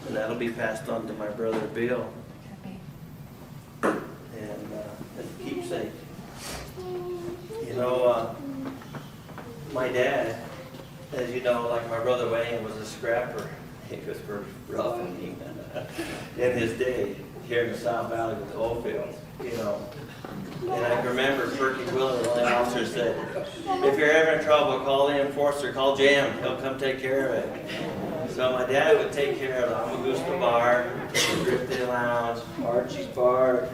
and that'll be passed on to my brother Bill. And as a keepsake. You know, my dad, as you know, like my brother Wayne was a scrapper. He was pretty rough in his day here in the South Valley with the oil fields, you know. And I remember Perky Wheeler, the line officer, said, if you're ever in trouble, call the enforcer, call Jim, he'll come take care of it. So my dad would take care of the Amagusta Bar, the Drifting Lounge, Archie's Bar,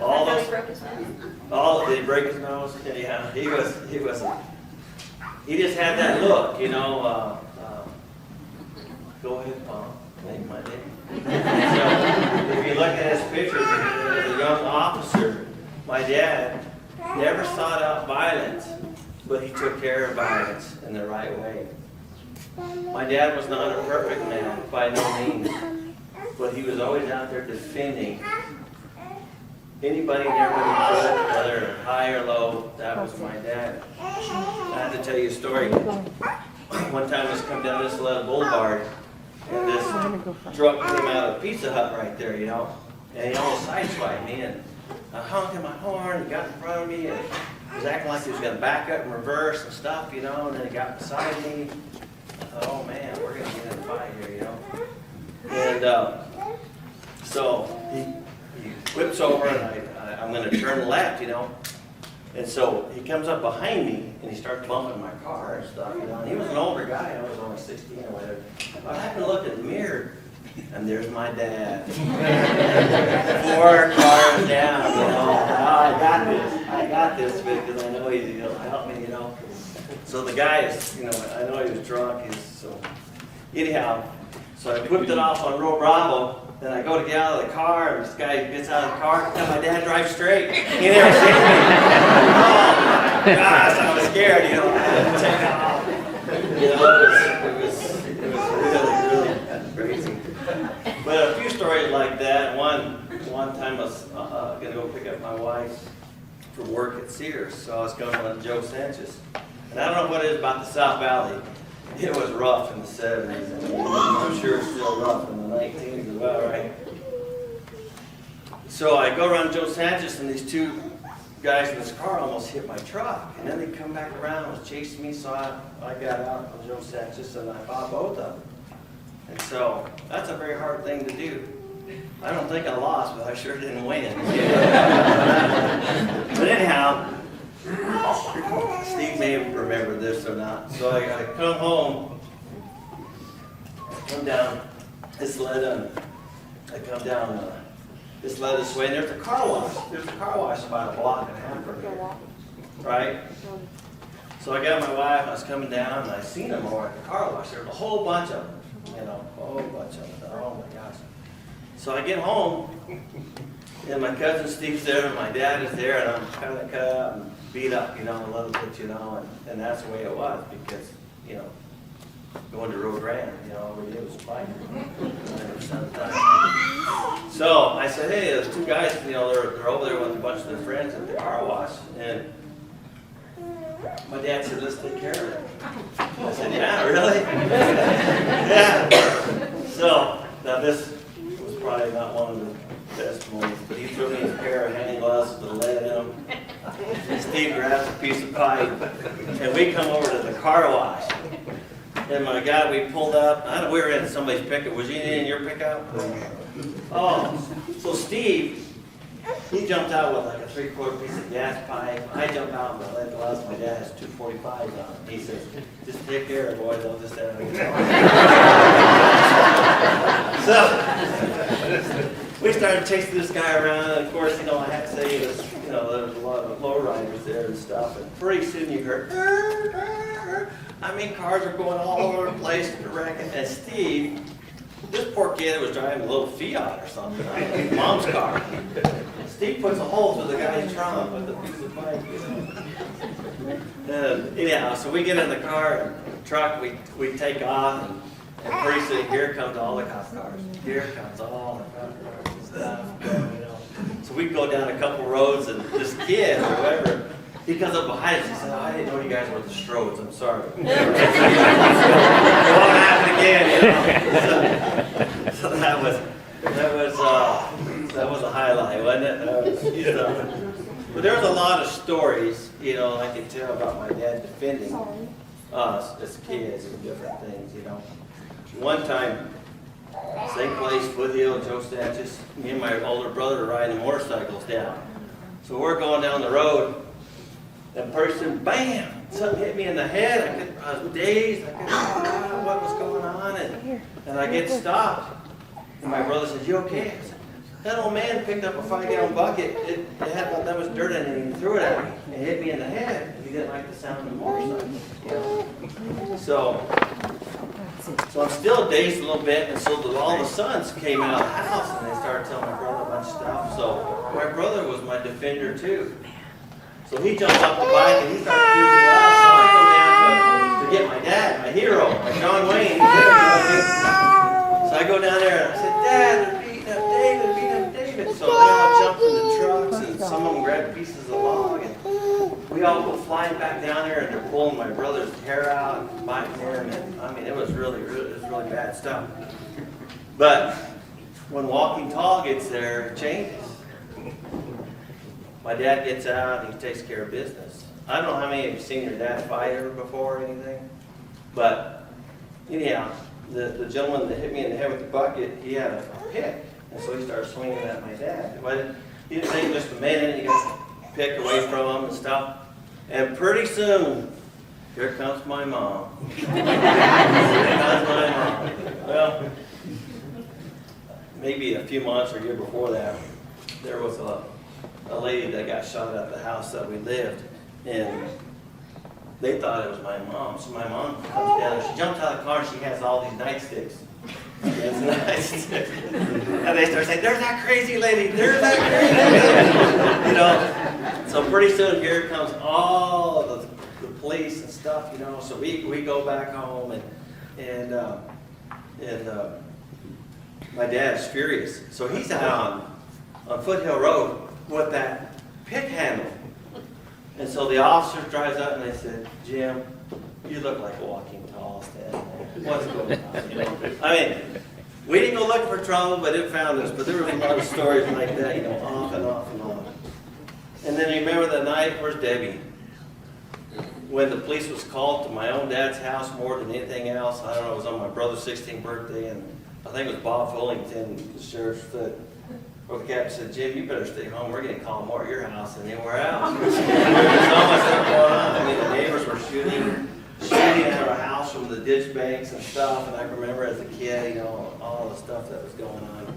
all those. Did he break his nose? Yeah, he just had that look, you know. Go ahead, Paul. Make my day. So if you look at his picture, as a young officer, my dad never sought out violence, but he took care of violence in the right way. My dad was not a perfect man, by no means, but he was always out there defending anybody and everybody he could, whether high or low. That was my dad. I have to tell you a story. One time I was coming down this little boulevard, and this truck came out of Pizza Hut right there, you know, and he almost sideswiped me, and I honked him my horn, he got in front of me, and he was acting like he was going to back up and reverse and stuff, you know, and then he got beside me. I thought, oh man, we're going to get in a fight here, you know. And so he whips over, and I'm going to turn left, you know. And so he comes up behind me, and he starts bumping my car and stuff, you know. And he was an older guy. I was only 16 or whatever. I happened to look in the mirror, and there's my dad. 4 cars down, you know. Oh, I got this, because I know he's going to help me, you know. So the guy is, you know, I know he was drunk. So anyhow, so I whipped it off on Row Bravo. Then I go to get out of the car, and this guy gets out of the car, and my dad drives straight. He never seen me. Oh my gosh, I was scared, you know. I had to take off. You know, it was really crazy. But a few stories like that. One time I was going to go pick up my wife for work at Sears, so I was going to Joe Sanchez. And I don't know what it is about the South Valley. It was rough in the 70s, and I'm sure it's still rough in the 19s as well, right? So I go around Joe Sanchez, and these 2 guys in this car almost hit my truck. And then they come back around and was chasing me, so I got out on Joe Sanchez, and I fought both of them. And so that's a very hard thing to do. I don't think I lost, but I sure didn't win. But anyhow, Steve may remember this or not. So I come home, I come down this lead, I come down this lead this way, and there's a car wash. There's a car wash about a block and a half from here, right? So I got my wife, I was coming down, and I seen them over at the car wash. There was a whole bunch of them, you know, a whole bunch of them. Oh my gosh. So I get home, and my cousin Steve's there, and my dad is there, and I'm kind of cut up and beat up, you know, a little bit, you know, and that's the way it was, because, you know, going to Rio Grande, you know, all we did was fight. So I said, hey, there's 2 guys, you know, they're over there with a bunch of their friends at the car wash, and my dad said, let's take care of it. I said, yeah, really? Yeah. So now this was probably not one of the best moments, but he threw me a pair of hand gloves with lead in them. Steve grabs a piece of pipe, and we come over to the car wash. And my guy, we pulled up. We were in somebody's pickup. Was he in your pickup? Oh, so Steve, he jumped out with like a 3/4 piece of gas pipe. I jumped out with lead gloves. My dad has 245s on. He says, just take care of it, boys. I'll just have it. So we started chasing this guy around, and of course, you know, I had to say it was, you know, there was a lot of lowriders there and stuff, and pretty soon you heard, I mean, cars are going all over the place, wrecking, and Steve, this poor kid was driving a little Fiat or something, his mom's car. Steve puts a hole through the guy's trunk with a piece of pipe, you know. Anyhow, so we get in the car, truck, we take off, and pretty soon, here comes all the cop cars. Here comes all the cop cars and stuff. You know. So we go down a couple roads, and this kid, or whoever, he comes up behind us. He said, oh, I didn't know you guys were the Strodes. I'm sorry. It won't happen again, you know. So that was a highlight, wasn't it? But there was a lot of stories, you know, I could tell about my dad defending us as kids and different things, you know. One time, same place, Foothill, Joe Sanchez, me and my older brother are riding motorcycles down. So we're going down the road, and person, bam, something hit me in the head. I was dazed. I couldn't figure out what was going on, and I get stopped. And my brother says, "You okay?" I said, "That old man picked up a 5-gallon bucket. It had about that much dirt in it, and he threw it at me. It hit me in the head. He didn't like the sound of the motorcycle." You know? So I'm still dazed a little bit, and so all the sons came out of the house, and they started telling my brother a bunch of stuff. So my brother was my defender too. So he jumped off the bike and he started shooting it up. So I go down to get my dad, my hero, my John Wayne. So I go down there and I said, "Dad, they're beating up David, beating up David." So they all jumped in the trucks and some of them grabbed pieces of log. And we all go flying back down there and they're pulling my brother's hair out and biting him. And I mean, it was really bad stuff. But when Walking Tall gets there, it changes. My dad gets out and he takes care of business. I don't know how many of you have seen your dad fight ever before or anything, but anyhow, the gentleman that hit me in the head with the bucket, he had a pick, and so he started swinging at my dad. But he didn't take just a minute, he got the pick away from him and stuff, and pretty soon, here comes my mom. Here comes my mom. Well, maybe a few months or a year before that, there was a lady that got shot at the house that we lived, and they thought it was my mom. So my mom comes down, and she jumps out of the car, and she has all these nightsticks. And they start saying, "There's that crazy lady, there's that crazy lady." You know, so pretty soon here comes all of the police and stuff, you know, so we go back home, and my dad's furious. So he's out on Foothill Road with that pick handle. And so the officer drives up and they said, "Jim, you look like a Walking Tall standing there. What's going on?" You know? I mean, we didn't go looking for trouble, but it found us. But there was a lot of stories like that, you know, off and off and on. And then you remember the night, where's Debbie? When the police was called to my own dad's house more than anything else. I don't know, it was on my brother's 16th birthday, and I think it was Bob Fullington, the sheriff, that or the captain said, "Jim, you better stay home. We're going to call more at your house than anywhere else." There's so much stuff going on. I mean, the neighbors were shooting at our house from the ditch banks and stuff. And I remember as a kid, you know, all the stuff that was going on.